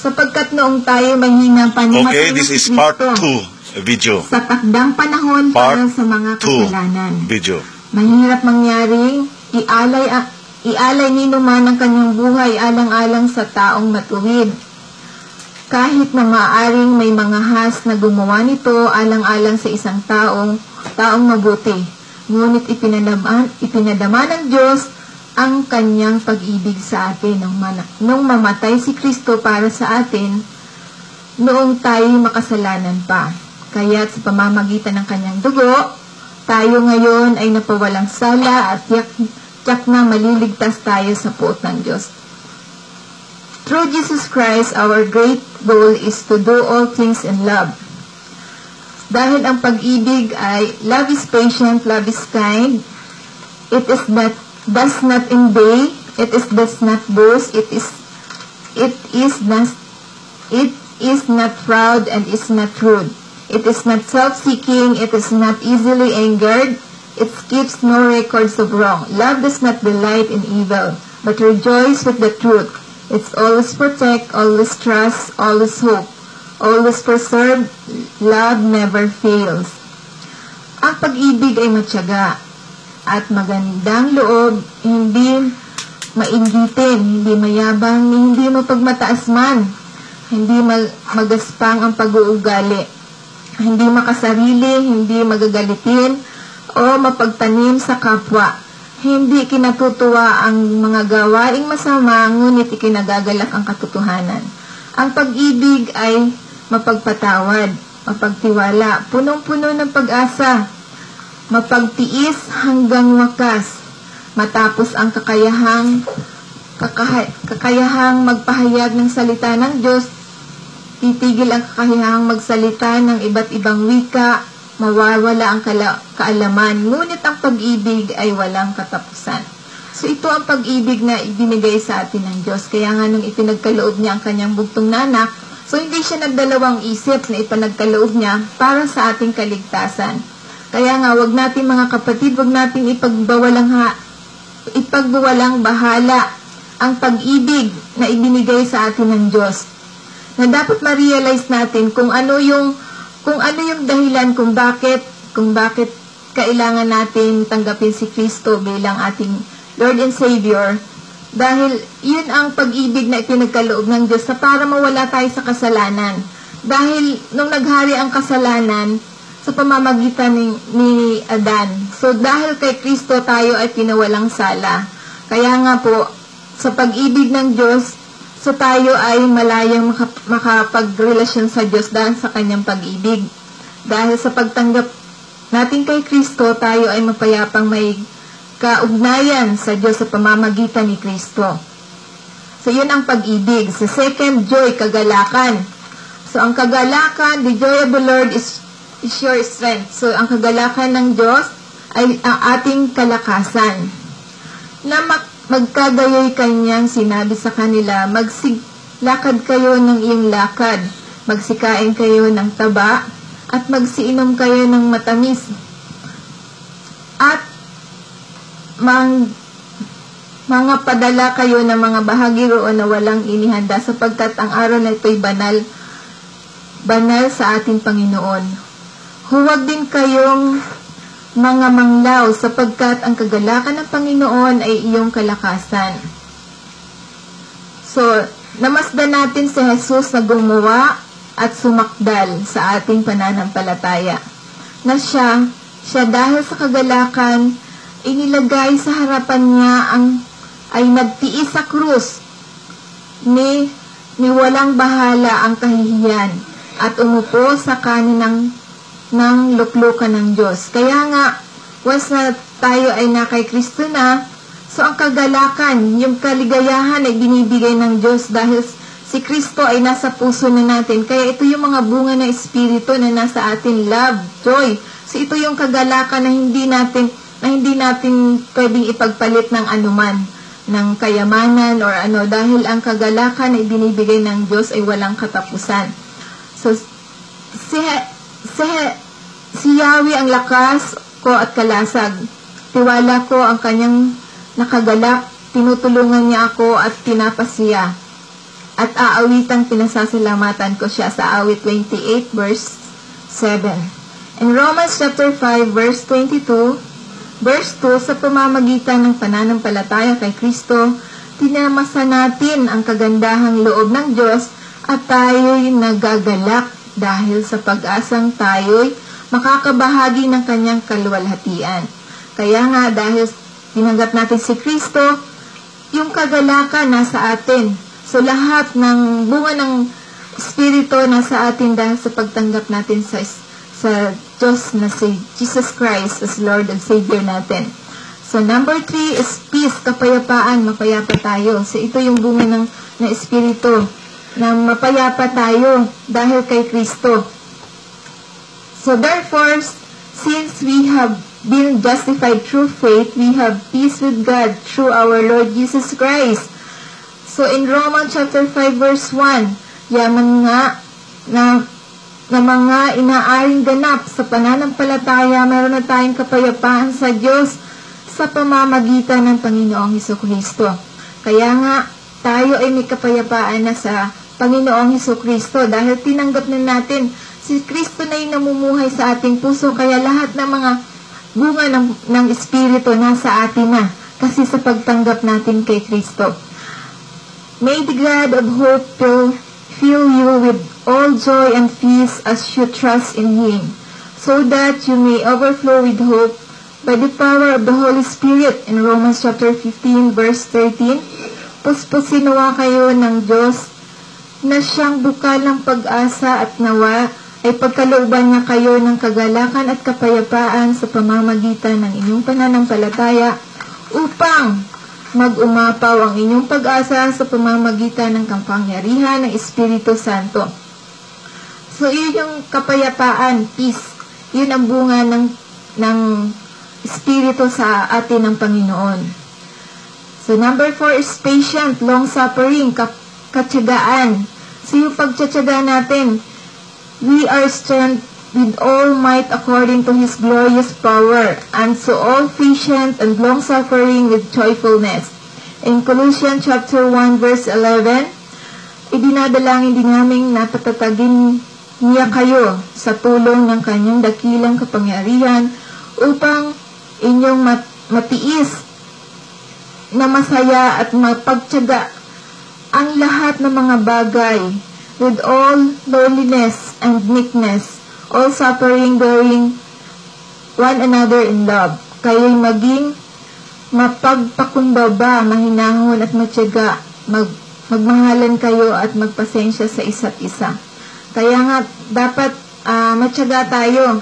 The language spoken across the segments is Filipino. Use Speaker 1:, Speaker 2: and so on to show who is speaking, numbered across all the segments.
Speaker 1: Sapagkat noong tayo mahina pa ni
Speaker 2: Okay, this is part 2 video.
Speaker 1: Sa takdang panahon para sa mga kasalanan.
Speaker 2: Video.
Speaker 1: Mahirap mangyaring ialay nino man ang kanyang buhay alang-alang sa taong matuwid. Kahit na maaaring may mga has na gumawa nito alang-alang sa isang taong mabuti. Ngunit ipinadama ng Diyos ang kanyang pag-ibig sa atin nung mamatay si Kristo para sa atin noong tayo makasalanan pa. Kaya't sa pamamagitan ng kanyang dugo, tayo ngayon ay napawalang sala at tiyak na maliligtas tayo sa puot ng Diyos. Through Jesus Christ, our great goal is to do all things in love. Dahil ang pag-ibig ay, love is patient, love is kind, does not envy, does not boast, it is not proud, and is not rude. It is not self-seeking, it is not easily angered, it keeps no records of wrong. Love does not delight in evil, but rejoice with the truth. It's always protect, always trust, always hope, always preserve. Love never fails. Ang pag-ibig ay matyaga at magandang loob, hindi mainggitin, hindi mayabang, hindi mapagmataas man, hindi magaspang ang pag-uugali, hindi makasarili, hindi magagalitin, o mapagtanim sa kapwa. Hindi kinatutuwa ang mga gawaing masama, ngunit ikinagagalak ang katotohanan. Ang pag-ibig ay mapagpatawad, mapagtiwala, punong-puno ng pag-asa, mapagtiis hanggang wakas, matapos ang kakayahang magpahayag ng salita ng Diyos, titigil ang kakayahang magsalita ng iba't ibang wika, mawawala ang kaalaman, ngunit ang pag-ibig ay walang katapusan. So ito ang pag-ibig na ibinigay sa atin ng Diyos. Kaya nga nung ipinagkaloob niya ang kanyang bugtong na anak, so hindi siya nagdalawang isip na ipanagkaloob niya para sa ating kaligtasan. Kaya nga, wag natin mga kapatid, wag natin ipagbawalang bahala ang pag-ibig na ibinigay sa atin ng Diyos. Na dapat ma-realize natin kung ano yung dahilan kung bakit kailangan natin tanggapin si Kristo bilang ating Lord and Savior. Dahil yun ang pag-ibig na ipinagkaloob ng Diyos na para mawala tayo sa kasalanan. Dahil nung naghari ang kasalanan sa pamamagitan ni Adan. So dahil kay Kristo tayo ay pinawalang sala. Kaya nga po, sa pag-ibig ng Diyos, so tayo ay malayang makapagrelasyon sa Diyos dahil sa kanyang pag-ibig. Dahil sa pagtanggap natin kay Kristo, tayo ay mapayapang may kaugnayan sa Diyos sa pamamagitan ni Kristo. So yun ang pag-ibig. Sa second, joy, kagalakan. So ang kagalakan, the joy of the Lord is your strength. So ang kagalakan ng Diyos ay ang ating kalakasan. Na magkagayoy kanyang sinabi sa kanila, magsilakad kayo ng iyong lakad, magsikain kayo ng taba, at magsiinom kayo ng matamis, at mga padala kayo ng mga bahagi roon na walang inihanda, sapagkat ang araw na ito'y banal sa ating Panginoon. Huwag din kayong mga manglaw, sapagkat ang kagalakan ng Panginoon ay iyong kalakasan. So, namasdan natin si Jesus na gumawa at sumakdal sa ating pananampalataya. Na siya dahil sa kagalakan, inilagay sa harapan niya ay nagtiis sa krus ni walang bahala ang kahihiyan at umupo sa kanin ng luklukan ng Diyos. Kaya nga, once na tayo ay na kay Kristo na, so ang kagalakan, yung kaligayahan ay binibigay ng Diyos dahil si Kristo ay nasa puso na natin. Kaya ito yung mga bunga ng Espiritu na nasa atin, love, joy. So ito yung kagalakan na hindi natin pwedeng ipagpalit ng anuman, ng kayamanan or ano, dahil ang kagalakan na ibinibigay ng Diyos ay walang katapusan. So si Yahweh ang lakas ko at kalasag. Tiwala ko ang kanyang nakagalak, tinutulungan niya ako at pinapasiya. at aawitang pinasasalamatan ko siya sa awit 28 verse 7. In Romans chapter 5 verse 22, verse 2, sa pamamagitan ng pananampalataya kay Kristo, tinamasa natin ang kagandahang loob ng Diyos at tayo'y nagagalak dahil sa pag-asang tayo'y makakabahagi ng kanyang kaluwalhatian. Kaya nga, dahil tinanggap natin si Kristo, yung kagalakan nasa atin. So, lahat ng bunga ng Espiritu nasa atin dahil sa pagtanggap natin sa Diyos na si Jesus Christ as Lord and Savior natin. So, number 3 is peace, kapayapaan, mapayapa tayo. So, ito yung bunga ng Espiritu, na mapayapa tayo dahil kay Kristo. So, therefore, since we have been justified through faith, we have peace with God through our Lord Jesus Christ. So, in Romans chapter 5 verse 1, yaman nga na mga inaaring ganap sa pananampalataya, meron na tayong kapayapaan sa Diyos sa pamamagitan ng Panginoong Hesukristo. Kaya nga, tayo ay may kapayapaan na sa Panginoong Hesukristo dahil tinanggap na natin si Kristo na yung namumuhay sa ating puso, kaya lahat ng mga bunga ng Espiritu nasa atin na kasi sa pagtanggap natin kay Kristo. May the God of hope fill you with all joy and peace as you trust in Him, so that you may overflow with hope by the power of the Holy Spirit. In Romans chapter 15 verse 13, puspusin nawa kayo ng Diyos na siyang bukal ng pag-asa at nawa ay pagkalooban niya kayo ng kagalakan at kapayapaan sa pamamagitan ng inyong pananampalataya upang mag-umapaw ang inyong pag-asa sa pamamagitan ng kapangyarihan ng Espiritu Santo. So, yun yung kapayapaan, peace. Yun ang bunga ng Espiritu sa atin ng Panginoon. So, number 4 is patient, long-suffering, katyagaan. So, yung pagtsatsaga natin, we are strengthened with all might according to His glorious power, and so all patient and long-suffering with joyfulness. In Colossians chapter 1 verse 11, idinadalangin din namin na patatagin niya kayo sa tulong ng kanyang dakilang kapangyarihan upang inyong matiis na masaya at mapagtyaga ang lahat ng mga bagay with all lowliness and meekness, all suffering, bearing one another in love. Kayo'y maging mapagpakumbaba, mahinahon at matyaga, magmahalan kayo at magpasensya sa isa't isa. Kaya nga, dapat matyaga tayo.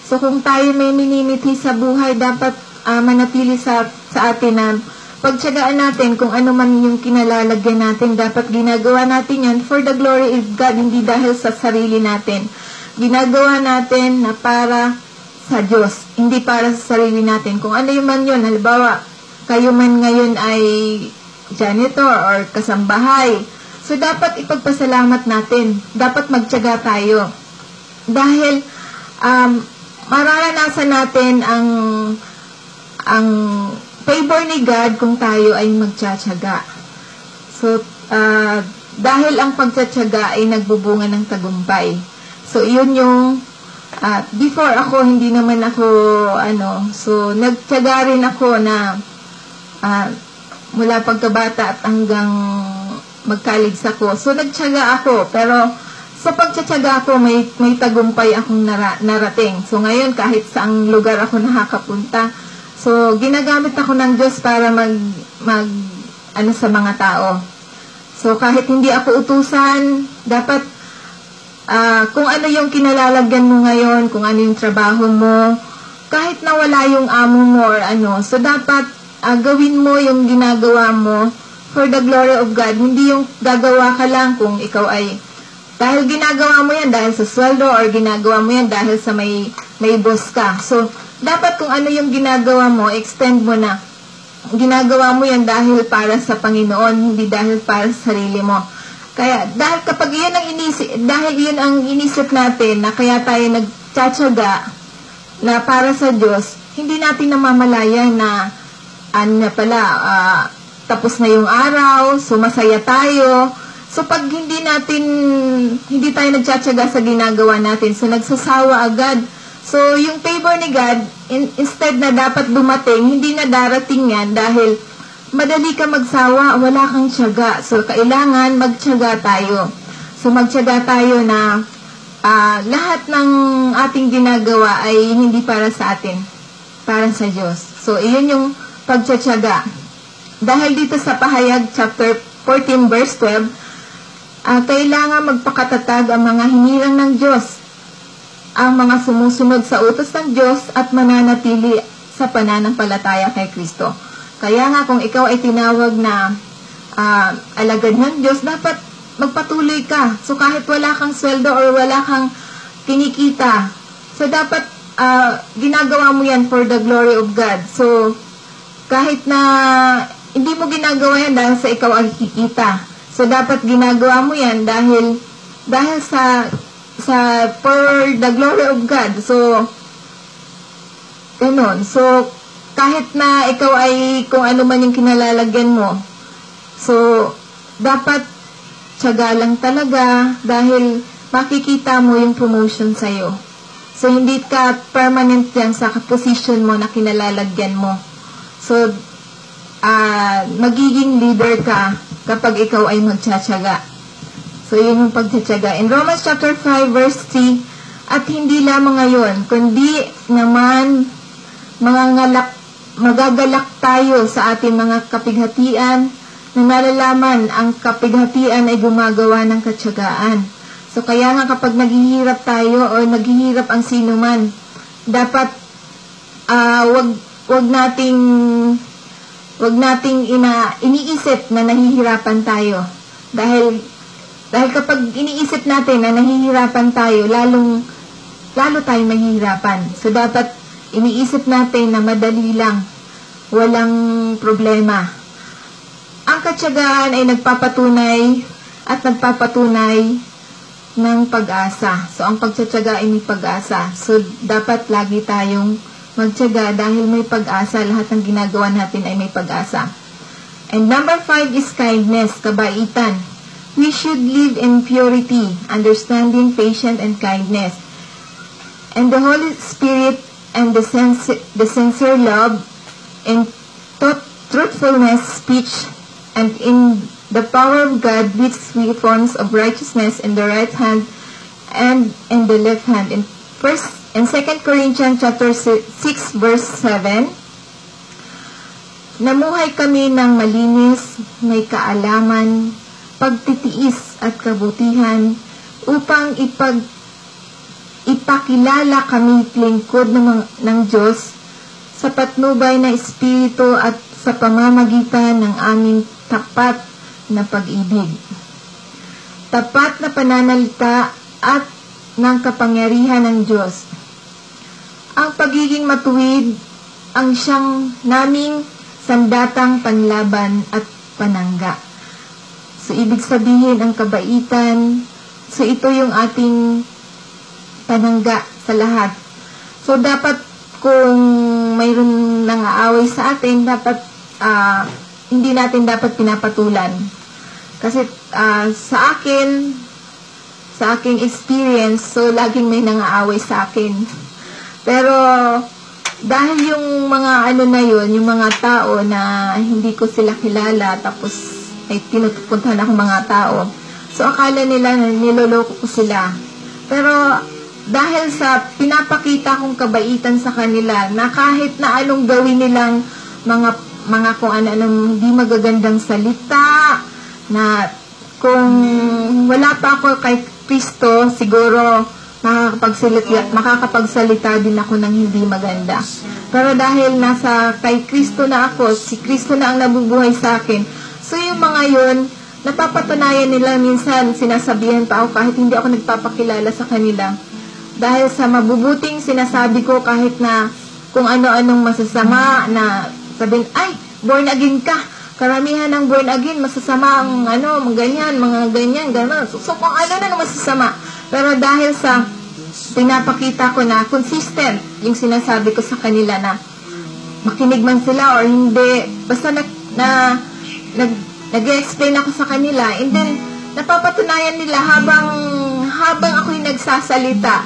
Speaker 1: So, kung tayo may minimiti sa buhay, dapat manatili sa atin na pagtyagaan natin kung ano man yung kinalalagyan natin, dapat ginagawa natin yan for the glory of God, hindi dahil sa sarili natin. Ginagawa natin na para sa Diyos, hindi para sa sarili natin. Kung ano man yun, halimbawa, kayo man ngayon ay janitor or kasambahay, so dapat ipagpasalamat natin, dapat magtyaga tayo. Dahil mararanasan natin ang favor ni God kung tayo ay magtsatsaga. So, dahil ang pagtsatsaga ay nagbubunga ng tagumpay. So, iyon yung, before ako, hindi naman ako, so, nagtyaga rin ako na, mula pagkabata at hanggang mag-college ako. So, nagtyaga ako, pero, sa pagtsatsaga ako, may tagumpay akong narating. So, ngayon, kahit saang lugar ako nakakapunta, so, ginagamit ako ng Diyos para sa mga tao. So, kahit hindi ako utusan, dapat, kung ano yung kinalalagyan mo ngayon, kung ano yung trabaho mo, kahit nawala yung amo mo or so dapat gawin mo yung ginagawa mo for the glory of God. Hindi yung gagawa ka lang kung ikaw ay, dahil ginagawa mo yan dahil sa sweldo or ginagawa mo yan dahil sa may boss ka. So, dapat kung ano yung ginagawa mo, extend mo na. Ginagawa mo yan dahil para sa Panginoon, hindi dahil para sa sarili mo. Kaya, dahil kapag yun ang inisip natin na kaya tayo nagtsatsaga na para sa Diyos, hindi natin namamalayan na tapos na yung araw, so masaya tayo, So pag hindi tayo nagtsatsaga sa ginagawa natin, so nagsasawa agad. So yung favor ni God, instead na dapat dumating, hindi na darating yan dahil madali ka magsawa, wala kang tiyaga. So kailangan magtiyaga tayo. So magtiyaga tayo na lahat ng ating ginagawa ay hindi para sa atin, para sa Diyos. So iyon yung pagtsatsaga. Dahil dito sa Pahayag chapter 14 verse 12, kailangan magpakatatag ang mga hinirang ng Diyos, ang mga sumusunod sa utos ng Diyos at mananatili sa pananampalataya kay Kristo. Kaya nga kung ikaw ay tinawag na alagad ng Diyos, dapat magpatuloy ka. So kahit wala kang sweldo or wala kang kinikita, so dapat ginagawa mo yan for the glory of God. So kahit na hindi mo ginagawa yan dahil sa ikaw ay kikita. So dapat ginagawa mo yan dahil sa for the glory of God. So ganun. So kahit na ikaw ay kung ano man yung kinalalagyan mo, so dapat tiyaga lang talaga dahil makikita mo yung promotion sa'yo. So hindi ka permanent yan sa position mo na kinalalagyan mo. So magiging leader ka kapag ikaw ay magtsatsaga. So yun yung pagtsatsaga. In Romans chapter 5 verse 3, at hindi lamang ngayon, kundi naman magagalak tayo sa ating mga kapighatian na nalalaman ang kapighatian ay gumagawa ng katsagaan. So kaya nga kapag naghihirap tayo o naghihirap ang sino man, dapat wag nating iniisip na nahihirapan tayo. Dahil kapag iniisip natin na nahihirapan tayo, lalo tayong mahihirapan. So dapat iniisip natin na madali lang, walang problema. Ang katsagaan ay nagpapatunay ng pag-asa. So ang pagtsatsaga ay may pag-asa. So dapat lagi tayong magtyaga dahil may pag-asa. Lahat ng ginagawa natin ay may pag-asa. And number 5 is kindness, kabaitan. We should live in purity, understanding, patience, and kindness. And the Holy Spirit and the sincere love in truthfulness, speech, and in the power of God, which weapons of righteousness in the right hand and in the left hand. In 2 Corinthians chapter 6 verse 7, namuhay kami ng malinis, may kaalaman, pagtitiis at kabutihan upang ipakilala kami lingkod ng Diyos sa patnubay na espiritu at sa pamamagitan ng aming tapat na pag-ibig. Tapat na pananalita at ng kapangyarihan ng Diyos. Ang pagiging matuwid ang siyang naming sandatang panlaban at panangga. So, ibig sabihin ang kabaitan. So, ito yung ating panangga sa lahat. So, dapat kung mayroon nangaaway sa atin, dapat hindi natin dapat pinapatulan. Kasi sa aking experience, so laging may nangaaway sa akin. Pero dahil yung mga na yun, yung mga tao na hindi ko sila kilala, tapos ay pinupuntahan ako mga tao. So akala nila na niloloko ko sila. Pero dahil sa pinapakita kong kabaitan sa kanila, na kahit na anong gawin nilang mga kung ano-anong hindi magagandang salita, na kung wala pa ako kay Kristo, siguro makakapagsalita din ako ng hindi maganda. Pero dahil nasa kay Kristo na ako, si Kristo na ang nabubuhay sa akin, so yung mga yun, napapatunayan nila, minsan sinasabihan pa ako kahit hindi ako nagpapakilala sa kanila. Dahil sa mabubuting sinasabi ko, kahit na kung ano-anong masasama, na sabihin, ay, born again ka. Karamihan ng born again, masasama ang mga ganyan, gano'n. So kung ano na masasama. Pero dahil sa pinapakita ko na consistent yung sinasabi ko sa kanila, na makinig man sila or hindi, basta nag-explain ako sa kanila, and then napapatunayan nila habang ako'y nagsasalita.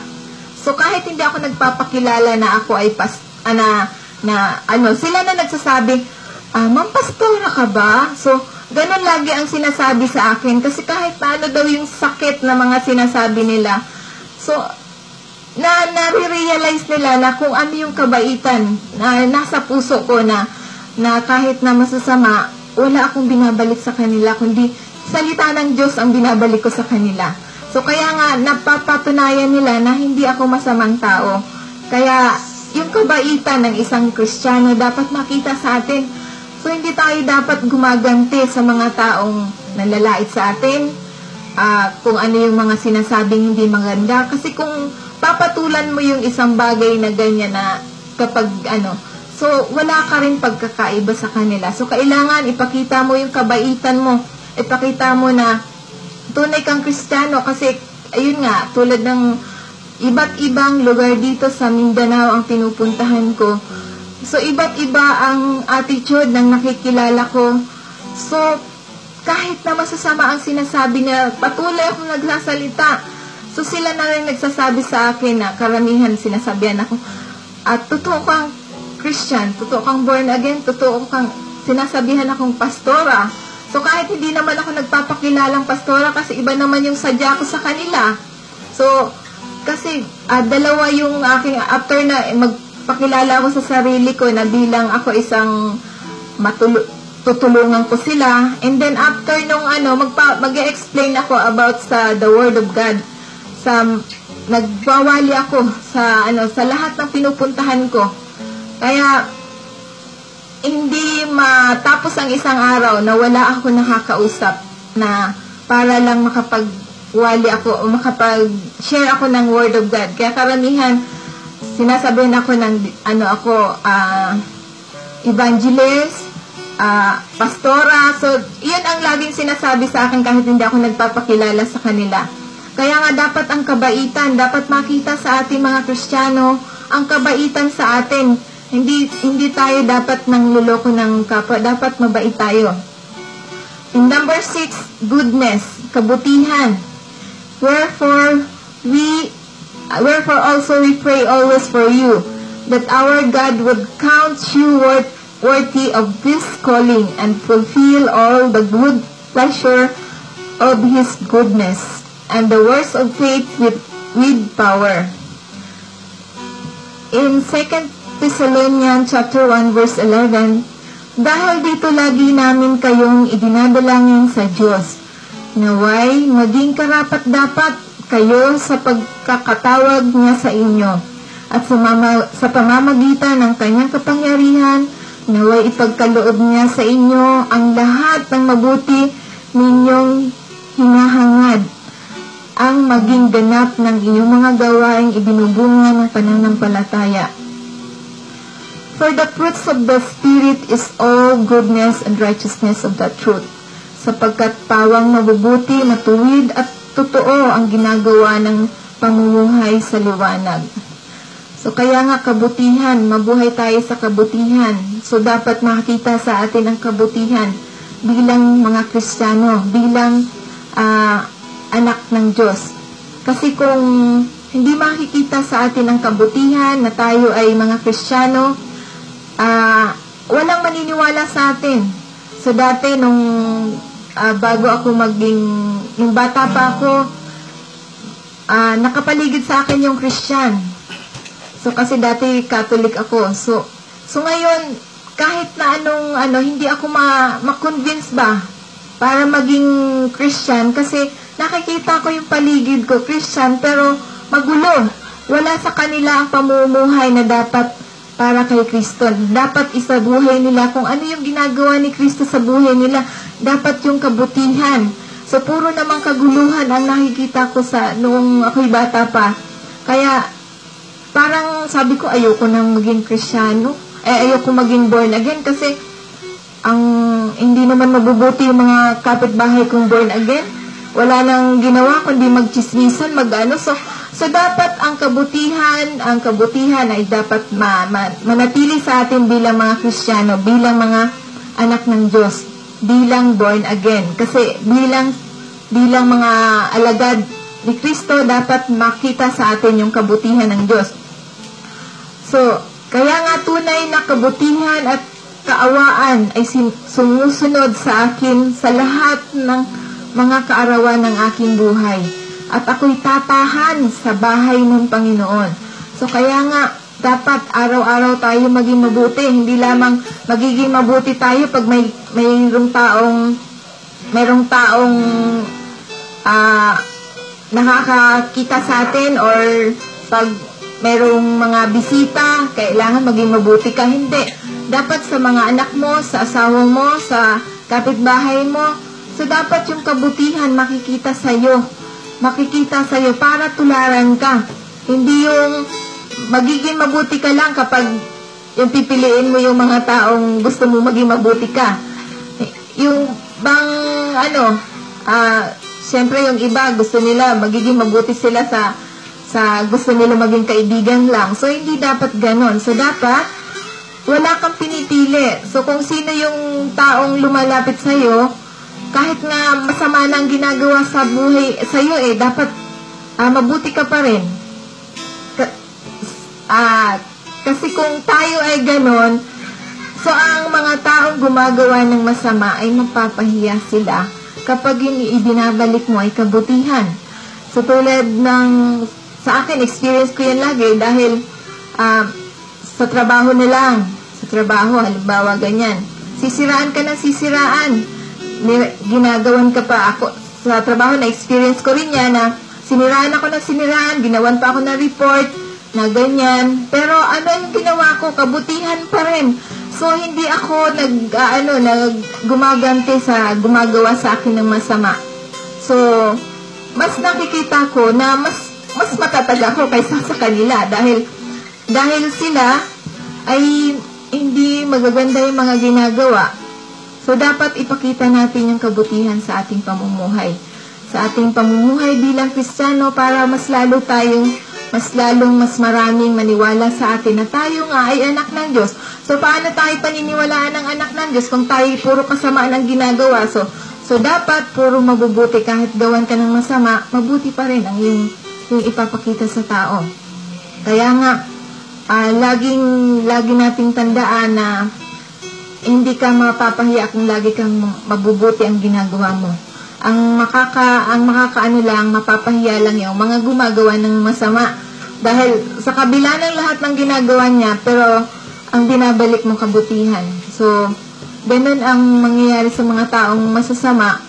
Speaker 1: So kahit hindi ako nagpapakilala na ako ay sila na nagsasabi, Ma'am Pastora ka ba? So ganun lagi ang sinasabi sa akin kasi kahit paano daw yung sakit na mga sinasabi nila. So nare-realize nila na kung ano yung kabaitan na nasa puso ko na kahit na masasama, wala akong binabalik sa kanila, kundi salita ng Diyos ang binabalik ko sa kanila. So kaya nga, napapatunayan nila na hindi ako masamang tao. Kaya yung kabaitan ng isang Kristiyano dapat makita sa atin. So hindi tayo dapat gumaganti sa mga taong nalalait sa atin, kung ano yung mga sinasabing hindi maganda. Kasi kung papatulan mo yung isang bagay na ganyan na kapag so wala ka rin pagkakaiba sa kanila. So kailangan ipakita mo yung kabaitan mo, ipakita mo na tunay kang Kristiyano kasi ayun nga, tulad ng iba't ibang lugar dito sa Mindanao ang pinupuntahan ko. So iba't iba ang attitude ng nakikilala ko. So kahit na masasama ang sinasabi niya, patuloy akong nagsasalita. So sila na rin nagsasabi sa akin na karamihan sinasabihan ako, at totoo kang Christian, totoo kang born again, totoo kang sinasabihan akong pastora. So kahit hindi naman ako nagpapakilalang pastora kasi iba naman yung sadya ko sa kanila. So kasi dalawa yung aking, after na magpakilala ako sa sarili ko na bilang ako isang tutulungan ko sila, and then after nung mag-e-explain ako about sa the Word of God, nagbawali ako sa lahat ng pinupuntahan ko. Kaya hindi matapos ang isang araw na wala ako nakakausap na para lang makapagwali ako o makapag-share ako ng Word of God. Kaya karamihan sinasabihin ako ng evangelist, pastora. So yun ang laging sinasabi sa akin kahit hindi ako nagpapakilala sa kanila. Kaya nga dapat ang kabaitan, dapat makita sa ating mga Kristiyano ang kabaitan sa atin. Hindi tayo dapat nangluloko ng kapwa, dapat mabait tayo. In number 6, goodness, kabutihan. Wherefore also we pray always for you, that our God would count you worthy of this calling and fulfill all the good pleasure of His goodness and the works of faith with power. In 2 Thessalonians chapter 1 verse 11, dahil dito lagi namin kayong idinadalangin sa Diyos, naway maging karapat-dapat kayo sa pagkakatawag niya sa inyo, at sa pamamagitan ng kanyang kapangyarihan, naway ipagkaloob niya sa inyo ang lahat ng mabuti ninyong hinahangad, ang maging ganap ng inyong mga gawaing ibinubunga ng pananampalataya. For the fruits of the Spirit is all goodness and righteousness of the truth, sapagkat pawang mabubuti, matuwid at totoo ang ginagawa ng pamumuhay sa liwanag. So kaya nga kabutihan, mabuhay tayo sa kabutihan. So dapat makita sa atin ang kabutihan bilang mga Kristiyano, bilang anak ng Diyos. Kasi kung hindi makikita sa atin ang kabutihan na tayo ay mga Kristiyano, walang maniniwala sa atin. So dati bago ako nung bata pa ako, nakapaligid sa akin yung Christian. So kasi dati Catholic ako. So ngayon kahit na hindi ako ma-convince ba para maging Christian kasi nakikita ko yung paligid ko Christian pero magulo. Wala sa kanila ang pamumuhay na dapat para kay Kristo. Dapat isabuhay nila kung ano yung ginagawa ni Kristo sa buhay nila. Dapat yung kabutihan. So, puro namang kaguluhan ang nakikita ko noong ako'y bata pa. Kaya, parang sabi ko, ayoko nang maging Kristiyano. Ayoko maging born again kasi hindi naman mabubuti yung mga kapitbahay kong born again. Wala nang ginawa kundi magchismisan, So dapat ang kabutihan ay dapat manatili sa atin bilang mga Kristiyano, bilang mga anak ng Diyos, bilang born again. Kasi bilang bilang mga alagad ni Kristo, dapat makita sa atin yung kabutihan ng Diyos. So, kaya nga tunay na kabutihan at kaawaan ay sumusunod sa akin sa lahat ng mga kaarawan ng aking buhay. At ako'y tatahan sa bahay ng Panginoon. So, kaya nga, dapat araw-araw tayo maging mabuti. Hindi lamang magiging mabuti tayo pag mayroong taong nakakakita sa atin, or pag mayroong mga bisita, kailangan maging mabuti ka. Hindi. Dapat sa mga anak mo, sa asawa mo, sa kapitbahay mo. So, dapat yung kabutihan makikita sa'yo para tularan ka. Hindi yung magiging mabuti ka lang kapag yung pipiliin mo yung mga taong gusto mo maging mabuti ka. Yung bang siyempre yung iba gusto nila magiging mabuti sila sa gusto nila maging kaibigan lang. So, hindi dapat ganon. So, dapat wala kang pinipili. So, kung sino yung taong lumalapit sa'yo, kahit nga masama na ang ginagawa sa buhay sa'yo, dapat mabuti ka pa rin. Kasi kung tayo ay ganon, so ang mga taong gumagawa ng masama ay mapapahiya sila kapag yung ibinabalik mo ay kabutihan. So, tulad ng sa akin, experience ko yan lagi dahil sa trabaho na lang. Sa trabaho, halimbawa ganyan. Sisiraan ka ng sisiraan. Ginagawan ka pa. Ako, sa trabaho, na-experience ko rin yan na siniraan ako ng siniraan, ginawan pa ako ng report, na ganyan. Pero ano yung ginawa ko? Kabutihan pa rin. So, hindi ako gumaganti sa gumagawa sa akin ng masama. So, mas nakikita ko na mas matatag ako kaysa sa kanila dahil sila ay hindi magaganda yung mga ginagawa. So, dapat ipakita natin yung kabutihan sa ating pamumuhay. Sa ating pamumuhay bilang Kristiyano para mas maraming maniwala sa atin na tayo nga ay anak ng Diyos. So, paano tayo paniniwalaan ng anak ng Diyos kung tayo puro kasamaan ang ginagawa? So dapat puro mabubuti. Kahit gawan ka ng masama, mabuti pa rin ang yung ipapakita sa tao. Kaya nga, lagi nating tandaan na hindi ka mapapahiya kung lagi kang mabubuti ang ginagawa mo. Ang makakaano lang, mapapahiya lang yung mga gumagawa ng masama. Dahil sa kabila ng lahat ng ginagawa niya, pero ang binabalik mo kabutihan. So, ganun ang mangyayari sa mga taong masasama.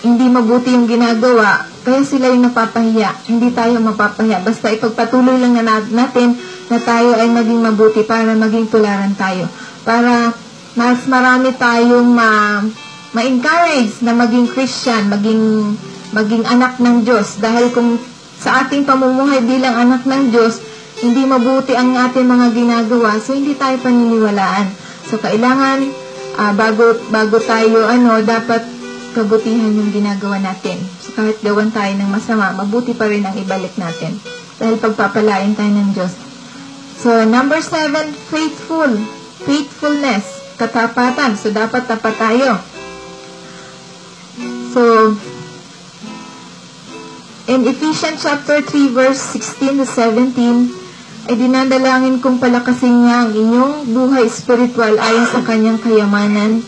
Speaker 1: Hindi mabuti yung ginagawa, kaya sila yung napapahiya. Hindi tayo mapapahiya. Basta ipagpatuloy lang natin na tayo ay maging mabuti para maging tularan tayo. Para mas marami tayong ma-encourage na maging Christian, maging anak ng Diyos. Dahil kung sa ating pamumuhay bilang anak ng Diyos, hindi mabuti ang ating mga ginagawa, so hindi tayo paniniwalaan. So kailangan, bago tayo, dapat kabutihan yung ginagawa natin. So kahit gawan tayo ng masama, mabuti pa rin ang ibalik natin. Dahil pagpapalain tayo ng Diyos. So, number 7, faithfulness, katapatan. So, dapat tapat tayo. So, in Ephesians chapter 3, verse 16 to 17, ay dinadalangin kong palakasin niya ang inyong buhay spiritual ayon sa kanyang kayamanan,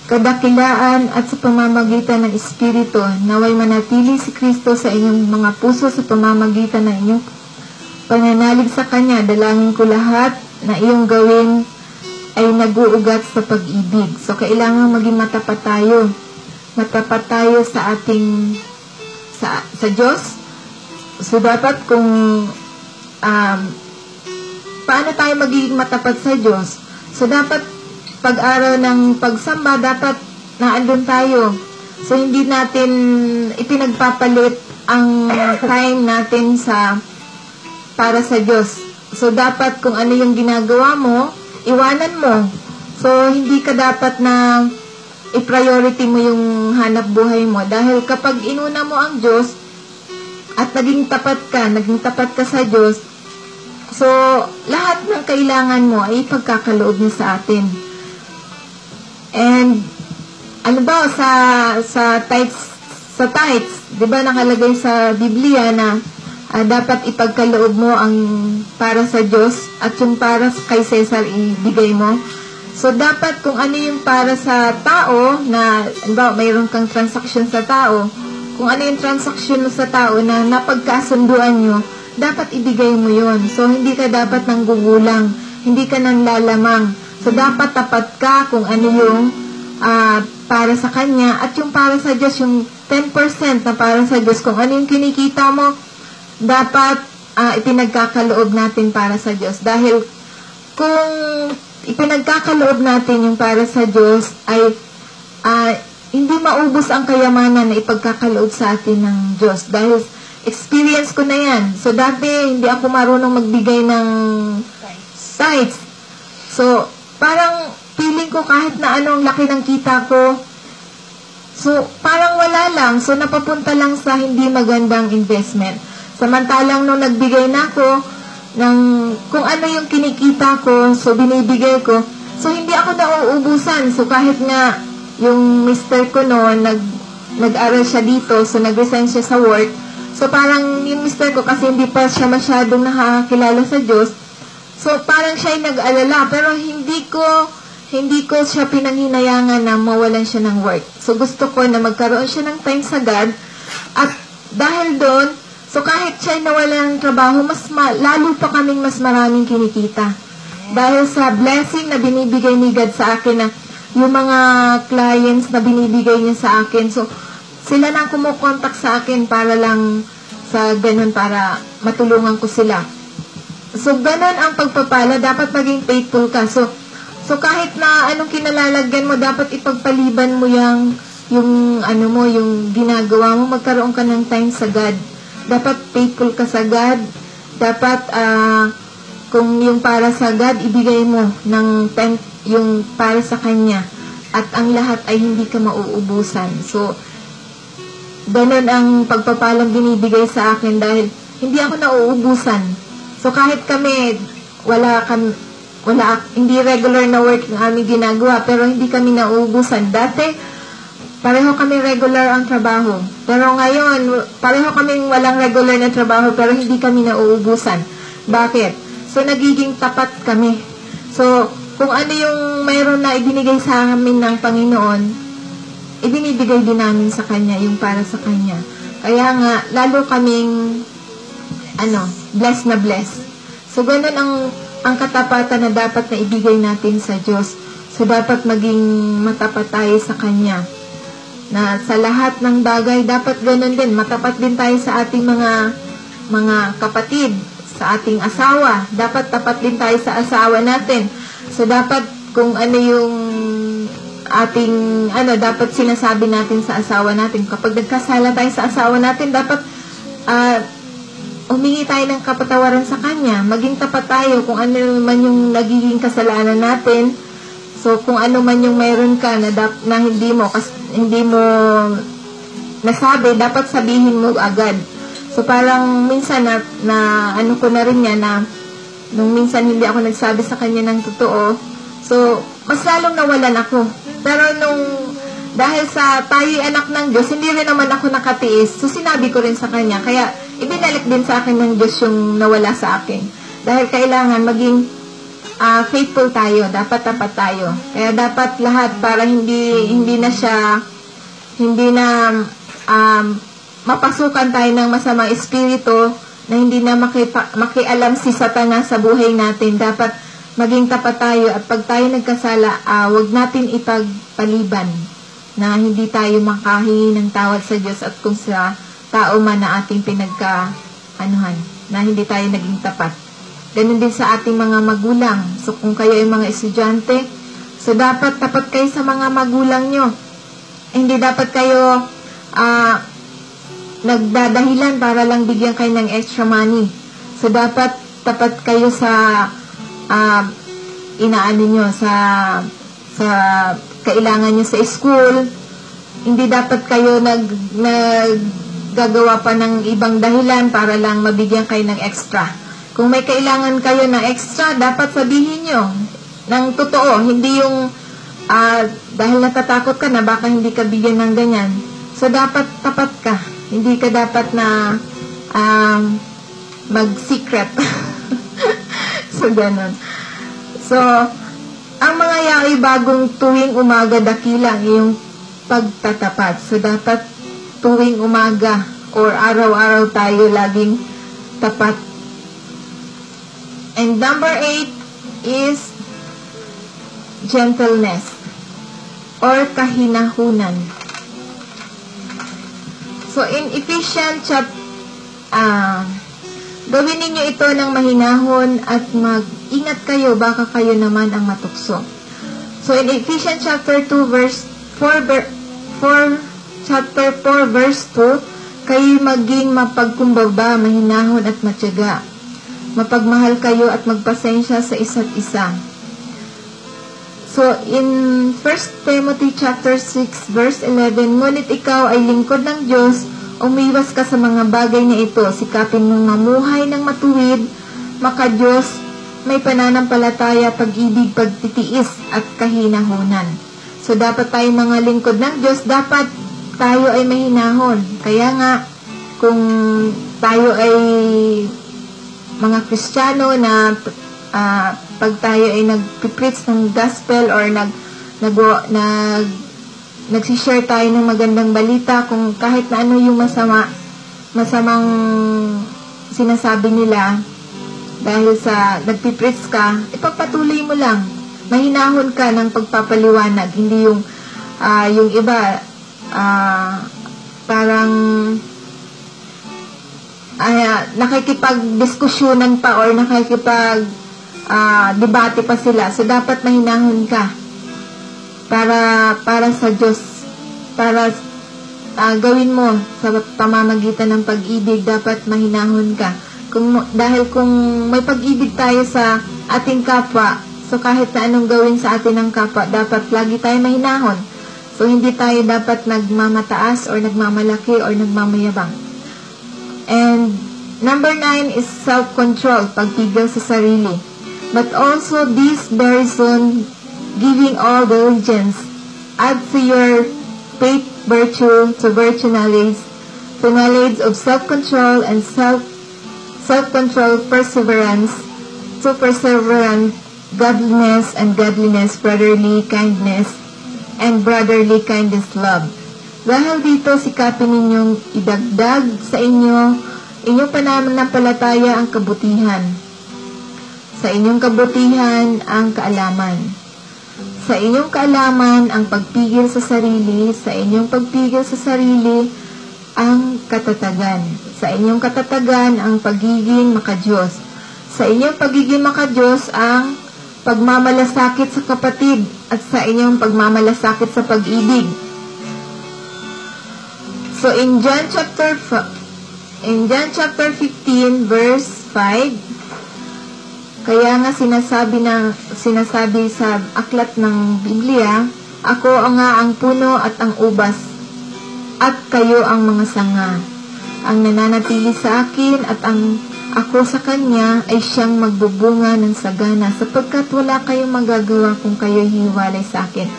Speaker 1: kadakilaan at sa pamamagitan ng Espiritu, naway manatili si Kristo sa inyong mga puso sa pamamagitan ng inyong pananalig sa Kanya. Dalangin ko lahat na iyong gawin ay nag-uugat sa pag-ibig. So, kailangan maging matapat tayo. Matapat tayo sa ating sa Diyos. So, dapat kung paano tayo magiging matapat sa Diyos? So, dapat pag-araw ng pagsamba, dapat naandun tayo. So, hindi natin ipinagpapalit ang time natin para sa Diyos. So, dapat kung ano yung ginagawa mo, iwanan mo. So, hindi ka dapat na i-priority mo yung hanap buhay mo. Dahil kapag inuna mo ang Diyos at naging tapat ka sa Diyos, so, lahat ng kailangan mo ay ipagkakaloob niya sa atin. And, ano ba, sa tithes, di ba nakalagay sa Biblia na dapat ipagkaloob mo ang para sa Diyos at yung para kay Cesar ibigay mo. So, dapat kung ano yung para sa tao na, ba, mayroon kang transaction sa tao, kung ano yung transaction mo sa tao na napagkasunduan nyo, dapat ibigay mo yon. So, hindi ka dapat nanggugulang, hindi ka nang lalamang. So, dapat tapat ka kung ano yung para sa Kanya at yung para sa Diyos, yung 10% na para sa Diyos, kung ano yung kinikita mo, dapat ipinagkakaloob natin para sa Diyos. Dahil kung ipinagkakaloob natin yung para sa Diyos ay hindi maubos ang kayamanan na ipagkakaloob sa atin ng Diyos. Dahil experience ko na yan. So, dati hindi ako marunong magbigay ng tithes. So, parang feeling ko kahit na anong laki ng kita ko, so, parang wala lang. So, napapunta lang sa hindi magandang investment. Samantalang nung nagbigay na ako ng kung ano yung kinikita ko, so binibigay ko, so hindi ako nauubusan. So, kahit nga yung mister ko noon, nag-aral siya dito, so nag-resign siya sa work. So, parang yung mister ko, kasi hindi pa siya masyadong nakakilala sa Diyos, so parang siya ay nag-alala, pero hindi ko siya pinanghinayangan na mawalan siya ng work. So, gusto ko na magkaroon siya ng time sa God. At dahil doon, so kahit siya ay nawalan ng trabaho, lalo pa kaming mas maraming kinikita. Dahil sa blessing na binibigay ni God sa akin, na yung mga clients na binibigay niya sa akin, so sila na kumukontak sa akin para lang sa ganun, para matulungan ko sila. So, ganun ang pagpapala, dapat maging faithful ka. So kahit na anong kinalalagyan mo, dapat ipagpaliban mo yung ginagawa mo, magkaroon ka ng time sa God. Dapat faithful ka sa God. Dapat kung yung para sa God, ibigay mo ng time, yung para sa Kanya. At ang lahat ay hindi ka mauubusan. So, ganun ang pagpapalang binibigay sa akin dahil hindi ako nauubusan. So, kahit kami, hindi regular na work ng aming ginagawa, pero hindi kami nauubusan. Dati, pareho kami regular ang trabaho. Pero ngayon, pareho kaming walang regular na trabaho, pero hindi kami nauubusan. Bakit? So, nagiging tapat kami. So, kung ano yung mayroon na ibinigay sa amin ng Panginoon, ibinibigay din namin sa Kanya, yung para sa Kanya. Kaya nga, lalo kaming, blessed na blessed. So, ganun ang katapatan na dapat na ibigay natin sa Diyos. So, dapat maging matapat tayo sa Kanya. Na sa lahat ng bagay, dapat ganun din. Matapat din tayo sa ating mga kapatid, sa ating asawa. Dapat tapat din tayo sa asawa natin. So, dapat kung ano yung dapat sinasabi natin sa asawa natin. Kapag nagkasala tayo sa asawa natin, dapat humingi tayo ng kapatawaran sa Kanya. Maging tapat tayo kung ano man yung nagiging kasalanan natin. So, kung ano man yung mayroon ka na hindi mo nasabi, dapat sabihin mo agad. So, parang minsan ko na rin yan na nung minsan hindi ako nagsabi sa Kanya ng totoo. So, mas lalong nawalan ako. Pero dahil sa tayo'y anak ng Diyos, hindi rin naman ako nakatiis. So, sinabi ko rin sa Kanya. Kaya, ibinalik din sa akin ng Diyos yung nawala sa akin. Dahil kailangan maging faithful tayo. Dapat tapat tayo. Kaya dapat lahat para hindi na mapasukan tayo ng masamang espiritu, na hindi na makialam si Satanas sa buhay natin. Dapat maging tapat tayo, at pag tayo nagkasala, wag natin ipagpaliban na hindi tayo makahingi ng tawad sa Diyos, at kung sa tao man na ating na hindi tayo naging tapat. Ganun din sa ating mga magulang. So, kung kayo ay mga estudyante, so dapat tapat kayo sa mga magulang nyo. Hindi dapat kayo nagdadahilan para lang bigyan kayo ng extra money. So, dapat tapat kayo sa sa kailangan nyo sa school. Hindi dapat kayo naggagawa pa ng ibang dahilan para lang mabigyan kayo ng extra. Kung may kailangan kayo ng extra, dapat sabihin nyo ng totoo. Hindi yung dahil natatakot ka na baka hindi ka bigyan ng ganyan. So, dapat tapat ka. Hindi ka dapat na mag-secret. So, ganun. So, ang mga yaoy bagong tuwing umaga dakila ang iyong pagtatapat. So, dapat tuwing umaga or araw-araw tayo laging tapat. And number 8 is gentleness or kahinahunan. So, in Ephesians gawin ninyo ito ng mahinahon at mag-ingat kayo, baka kayo naman ang matukso. So, in Ephesians chapter 2 verse 4, chapter 4 verse 2, kayo maging mapagkumbaba, mahinahon at matyaga. Mapagmahal kayo at magpasensya sa isa't isa. So, in 1 Timothy chapter 6 verse 11, ngunit ikaw ay lingkod ng Diyos, umiwas ka sa mga bagay na ito, sikapin mong mamuhay ng matuwid, maka-Diyos, may pananampalataya, pag-ibig, pagtitiis, at kahinahunan. So, dapat tayo mga lingkod ng Diyos, dapat tayo ay mahinahon. Kaya nga, kung tayo ay mga Kristiyano na pag tayo ay nag-preach ng gospel or nagsishare tayo ng magandang balita, kung kahit na ano yung masamang sinasabi nila dahil sa nagpipreach ka, ipagpatuloy mo lang. Mahinahon ka ng pagpapaliwanag, hindi yung iba parang nakikipag-diskusyonan pa or nakikipag-debate pa sila. So, dapat mahinahon ka para sa Diyos, para gawin mo sa pamamagitan ng pag-ibig, dapat mahinahon ka. Dahil kung may pag-ibig tayo sa ating kapwa, so kahit na anong gawin sa atin ng kapwa, dapat lagi tayo mahinahon. So, hindi tayo dapat nagmamataas or nagmamalaki or nagmamayabang. And number 9 is self-control, pagpigil sa sarili. But also this very soon, giving all diligence, add to your faith virtue, to virtue knowledge, to knowledge of self-control, and self-control perseverance, to perseverance godliness, and godliness brotherly kindness, and brotherly kindness love. Dahil dito, sikapin ninyong idagdag sa inyong pananampalataya ang kabutihan. Sa inyong kabutihan ang kaalaman. Sa inyong kaalaman ang pagpigil sa sarili. Sa inyong pagpigil sa sarili ang katatagan. Sa inyong katatagan ang pagiging makadiyos. Sa inyong pagiging makadiyos ang pagmamalasakit sa kapatid at sa inyong pagmamalasakit sa pag-ibig. So, in John chapter 15, verse 5, kaya nga sinasabi sa aklat ng Biblia, ako nga ang puno at ang ubas, at kayo ang mga sanga. Ang nananatili sa akin at ako sa kanya ay siyang magbubunga ng sagana, sapagkat wala kayong magagawa kung kayo hiwalay sa akin.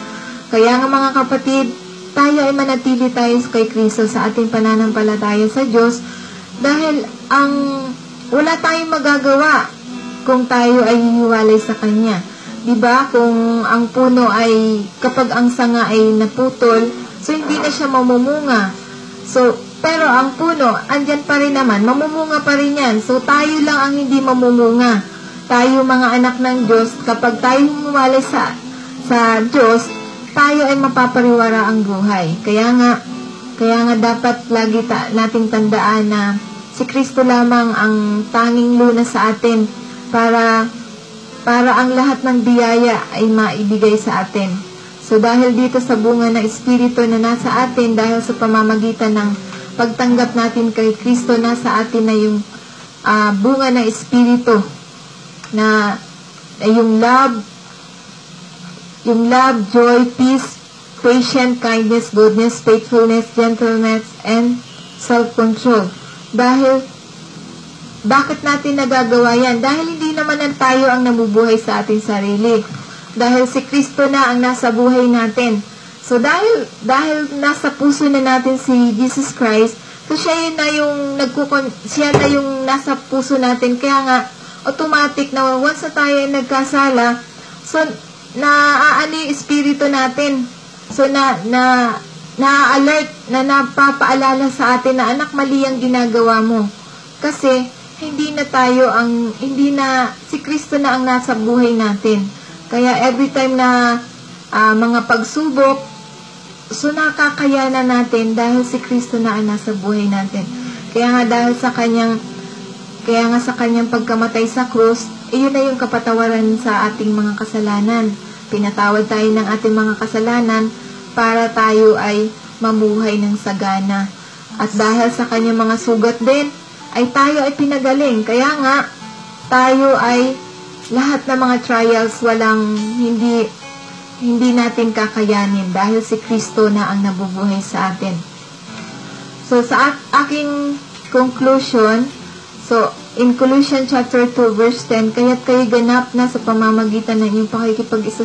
Speaker 1: Kaya nga mga kapatid, tayo ay manatili tayo kay Kristo sa ating pananampalataya sa Diyos, dahil wala tayong magagawa kung tayo ay hiwalay sa Kanya. Diba? Kung ang puno ay, kapag ang sanga ay naputol, so hindi na siya mamumunga. So, pero ang puno, andyan pa rin naman, mamumunga pa rin yan. So, tayo lang ang hindi mamumunga. Tayo mga anak ng Diyos, kapag tayo humiwalay sa Diyos, tayo ay mapapariwara ang buhay. Kaya nga dapat lagi nating tandaan na si Kristo lamang ang tanging lunas sa atin para ang lahat ng biyaya ay maibigay sa atin. So, dahil dito sa bunga ng Espiritu na nasa atin, dahil sa pamamagitan ng pagtanggap natin kay Kristo, nasa atin na yung bunga ng Espiritu na yung love, joy, peace, patience, kindness, goodness, faithfulness, gentleness, and self-control. Bakit natin nagagawa yan? Dahil hindi naman tayo ang namubuhay sa ating sarili. Dahil si Kristo na ang nasa buhay natin. So, dahil nasa puso na natin si Jesus Christ, so siya na yung siya na yung nasa puso natin. Kaya nga, automatic na once na tayo ay nagkasala, so, naaano yung espiritu natin. So, na-alert, na napapaalala sa atin na, anak, mali ang ginagawa mo. Kasi, hindi na si Kristo na ang nasa buhay natin. Kaya, every time na mga pagsubok, so nakakayanan natin dahil si Kristo na ang nasa buhay natin. Kaya nga dahil sa kanyang pagkamatay sa krus, iyon na yung kapatawaran sa ating mga kasalanan. Pinatawad tayo ng ating mga kasalanan para tayo ay mamuhay ng sagana. At dahil sa kanyang mga sugat din, ay tayo ay pinagaling. Kaya nga, tayo ay lahat ng mga trials hindi natin kakayanin dahil si Kristo na ang nabubuhay sa atin. So, sa aking conclusion, so, in Colossians chapter 2, verse 10, kaya't kayo ganap na sa pamamagitan ng inyong pakikipag-isa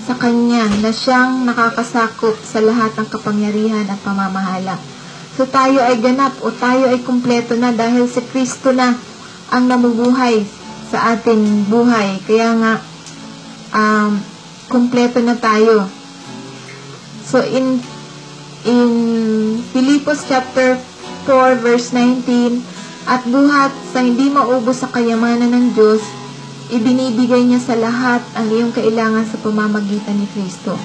Speaker 1: sa Kanya na siyang nakakasakop sa lahat ng kapangyarihan at pamamahala. So, tayo ay ganap o tayo ay kumpleto na dahil si Kristo na ang namubuhay sa ating buhay. Kaya nga, kumpleto na tayo. So, in Filipos chapter 4, verse 19, at buhat sa hindi maubos sa kayamanan ng Diyos, ibinibigay niya sa lahat ang iyong kailangan sa pamamagitan ni Kristo.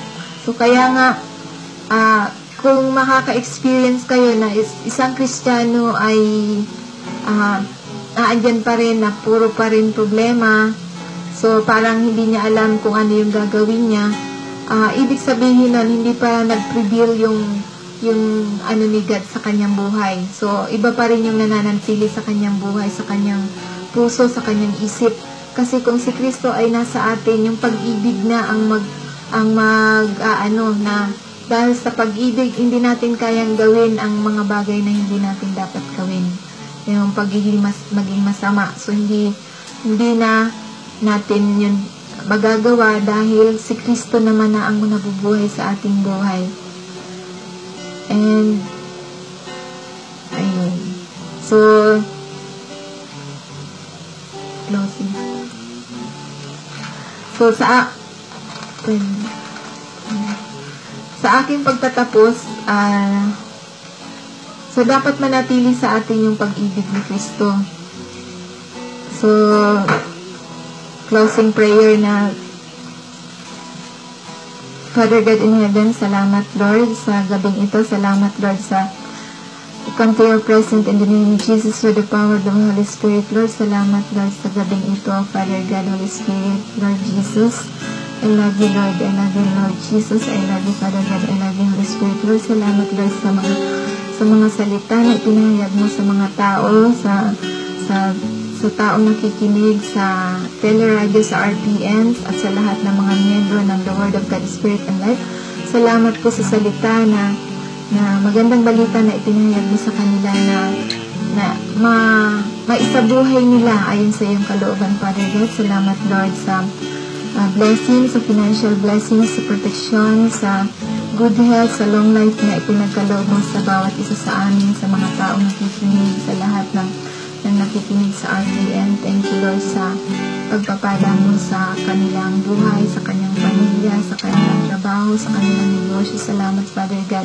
Speaker 1: So, kaya nga, kung makaka-experience kayo na isang Kristiyano ay naandyan pa rin na puro pa rin problema, so parang hindi niya alam kung ano yung gagawin niya, ibig sabihin nun, hindi pa nag-prevail yung ano ni God sa kanyang buhay. So, iba pa rin yung nananatili sa kanyang buhay, sa kanyang puso, sa kanyang isip. Kasi kung si Kristo ay nasa atin, yung pag-ibig na dahil sa pag-ibig, hindi natin kayang gawin ang mga bagay na hindi natin dapat gawin. Yung maging masama. So, hindi na natin yun magagawa dahil si Kristo naman na ang nabubuhay sa ating buhay. And, ayun. So, closing. So, sa aking pagtatapos, so, dapat manatili sa atin yung pag-ibig ni Kristo. So, closing prayer na, Father God in heaven, salamat Lord sa gabing ito. Salamat Lord sa come to your presence in the name of Jesus with the power of the Holy Spirit. Lord, salamat Lord sa gabing ito. Father God, Holy Spirit, Lord Jesus, I love you Lord. I love you Lord Jesus. I love you Father God. I love you Holy Spirit. Lord, salamat Lord sa mga salita na ipinahayag mo sa mga tao, sa taong nakikinig sa teleradyo, sa RPNs, at sa lahat ng mga miyembro ng The Word of God, Spirit and Life. Salamat po sa salita na magandang balita na ipinahayag mo sa kanila na maisabuhay nila ayon sa iyong kalooban, Father God. Salamat, Lord, sa blessings, sa financial blessings, sa protection, sa good health, sa long life na ipinagkaloob mo sa bawat isa sa amin, sa mga taong nakikinig, sa lahat ng nakikinig sa RPN. Thank you, Lord, sa pagpapala mo sa kanilang buhay, sa kanyang pamilya, sa kanilang trabaho, sa kanilang negosyo. Salamat, Father God,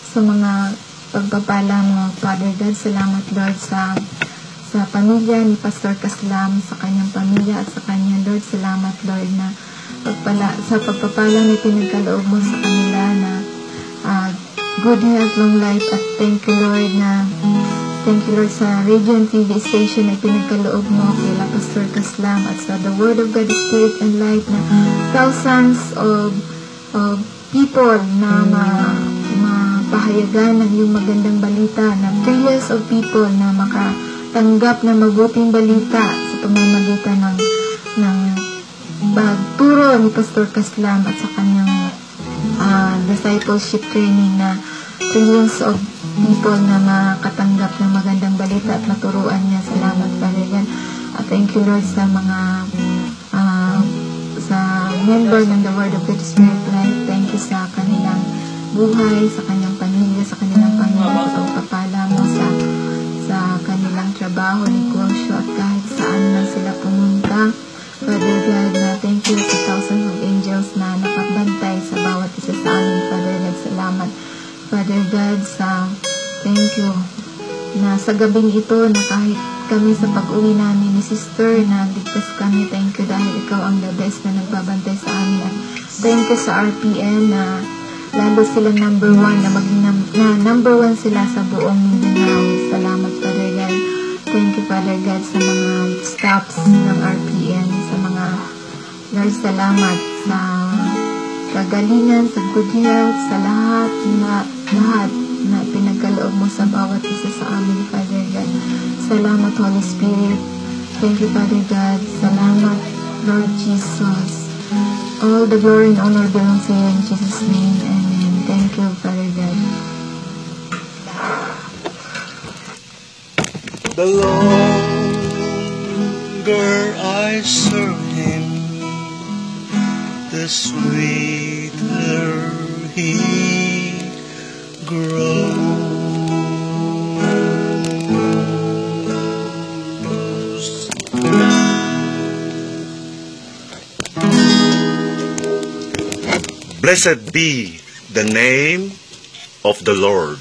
Speaker 1: sa mga pagpapala mo, Father God. Salamat, Lord, sa pamilya ni Pastor Kaslam, sa kanyang pamilya at sa kanya, Lord. Salamat, Lord, na sa pagpapala na pinagkaloob mo sa kanila na good health, long life, at thank you, Lord, sa Radio and TV station na pinagkaloob mo kay Pastor Kaslam at sa The Word of God, Spirit and Life na thousands of people na mapahayagan ng iyong magandang balita, na trillions of people na makatanggap ng mabuting balita sa pamamagitan ng pagturo ni Pastor Kaslam at sa kanyang discipleship training na trillions of people na makatanggap ng magandang balita at maturuan niya. Salamat, Father God. Thank you, Lord, sa mga member ng The Word of God Spirit Life. Thank you sa kanilang buhay, sa kanilang pamilya, sa kanilang Panginoon, sa pagpapala mo sa kanilang trabaho, negosyo, at kahit saan man sila pumunta. Father God, na thank you sa thousands of angels na nakabantay sa bawat isa sa amin. Father God, salamat. Father God, thank you na sa gabing ito na kahit kami sa pag-uwi namin ni Sister na ligtas kami, thank you dahil ikaw ang the best na nagbabantay sa amin. At thank you sa RPN na lalo sila number 1 na maging number 1 sila sa buong Mindanao. Salamat, Father God. Thank you, Father God, sa mga staffs ng RPN, sa mga Lord, salamat sa kagalingan, sa good health, sa lahat na pinagkaloob mo sa bawat isa sa amin, Father God. Salamat, Holy Spirit. Thank you, Father God. Salamat, Lord Jesus. All the glory and honor belongs to you in Jesus' name. Amen. Thank you, Father God.
Speaker 2: The longer I serve Him, the sweeter He grows. Blessed be the name of the Lord.